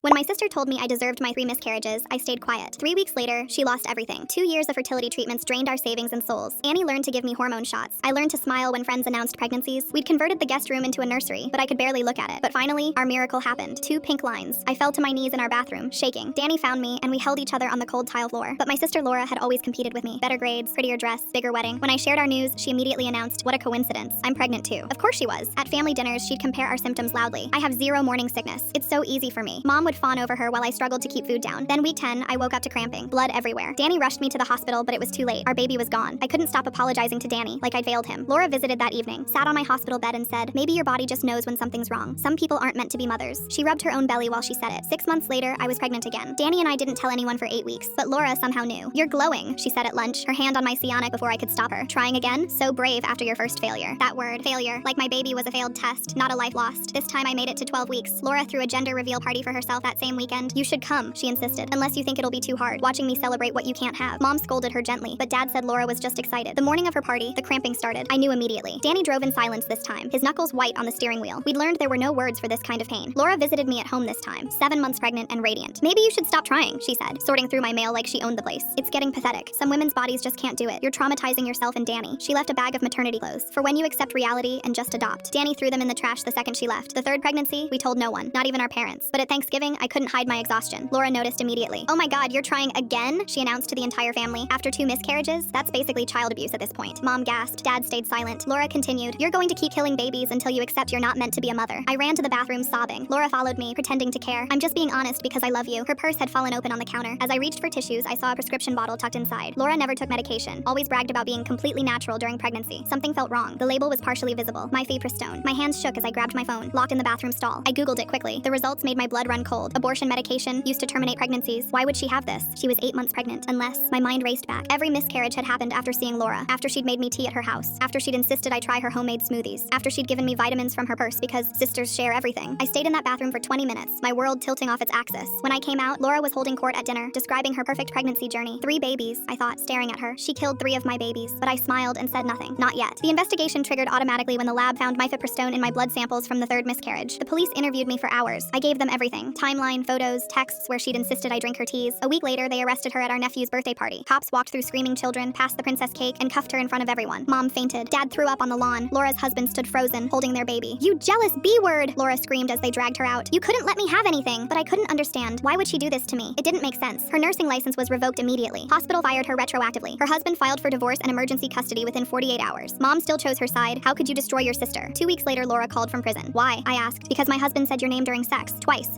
When my sister told me I deserved my 3 miscarriages, I stayed quiet. 3 weeks later, she lost everything. 2 years of fertility treatments drained our savings and souls. Annie learned to give me hormone shots. I learned to smile when friends announced pregnancies. We'd converted the guest room into a nursery, but I could barely look at it. But finally, our miracle happened. 2 pink lines. I fell to my knees in our bathroom, shaking. Danny found me, and we held each other on the cold tile floor. But my sister Laura had always competed with me. Better grades, prettier dress, bigger wedding. When I shared our news, she immediately announced, "What a coincidence. I'm pregnant too." Of course she was. At family dinners, she'd compare our symptoms loudly. I have 0 morning sickness. It's so easy for me. Mom would fawn over her while I struggled to keep food down. Then week 10, I woke up to cramping, blood everywhere. Danny rushed me to the hospital, but it was too late. Our baby was gone. I couldn't stop apologizing to Danny, like I'd failed him. Laura visited that evening, sat on my hospital bed and said, "Maybe your body just knows when something's wrong. Some people aren't meant to be mothers." She rubbed her own belly while she said it. 6 months later, I was pregnant again. Danny and I didn't tell anyone for 8 weeks, but Laura somehow knew. "You're glowing," she said at lunch, her hand on my sciatic before I could stop her. "Trying again? So brave after your first failure." That word, failure, like my baby was a failed test, not a life lost. This time I made it to 12 weeks. Laura threw a gender reveal party for herself that same weekend. "You should come," she insisted, "unless you think it'll be too hard, watching me celebrate what you can't have." Mom scolded her gently, but Dad said Laura was just excited. The morning of her party, the cramping started. I knew immediately. Danny drove in silence this time, his knuckles white on the steering wheel. We'd learned there were no words for this kind of pain. Laura visited me at home this time, 7 months pregnant and radiant. "Maybe you should stop trying," she said, sorting through my mail like she owned the place. "It's getting pathetic. Some women's bodies just can't do it. You're traumatizing yourself and Danny." She left a bag of maternity clothes for when you accept reality and just adopt. Danny threw them in the trash the second she left. The 3rd pregnancy, we told no one, not even our parents. But at Thanksgiving, I couldn't hide my exhaustion. Laura noticed immediately. "Oh my God, you're trying again?" she announced to the entire family. "After 2 miscarriages? That's basically child abuse at this point." Mom gasped. Dad stayed silent. Laura continued, "You're going to keep killing babies until you accept you're not meant to be a mother." I ran to the bathroom sobbing. Laura followed me, pretending to care. "I'm just being honest because I love you." Her purse had fallen open on the counter. As I reached for tissues, I saw a prescription bottle tucked inside. Laura never took medication, always bragged about being completely natural during pregnancy. Something felt wrong. The label was partially visible. My Pristone. My hands shook as I grabbed my phone, locked in the bathroom stall. I googled it quickly. The results made my blood run cold. Abortion medication used to terminate pregnancies. Why would she have this? She was 8 months pregnant. Unless, my mind raced back. Every miscarriage had happened after seeing Laura, after she'd made me tea at her house, after she'd insisted I try her homemade smoothies, after she'd given me vitamins from her purse because sisters share everything. I stayed in that bathroom for 20 minutes, my world tilting off its axis. When I came out, Laura was holding court at dinner, describing her perfect pregnancy journey. 3 babies, I thought, staring at her. She killed 3 of my babies, but I smiled and said nothing. Not yet. The investigation triggered automatically when the lab found Pristone in my blood samples from the 3rd miscarriage. The police interviewed me for hours. I gave them everything. Timeline, photos, texts where she'd insisted I drink her teas. A week later, they arrested her at our nephew's birthday party. Cops walked through screaming children, passed the princess cake, and cuffed her in front of everyone. Mom fainted. Dad threw up on the lawn. Laura's husband stood frozen, holding their baby. "You jealous B-word!" Laura screamed as they dragged her out. "You couldn't let me have anything." But I couldn't understand. Why would she do this to me? It didn't make sense. Her nursing license was revoked immediately. Hospital fired her retroactively. Her husband filed for divorce and emergency custody within 48 hours. Mom still chose her side. How could you destroy your sister? 2 weeks later, Laura called from prison. "Why?" I asked. "Because my husband said your name during sex. Twice."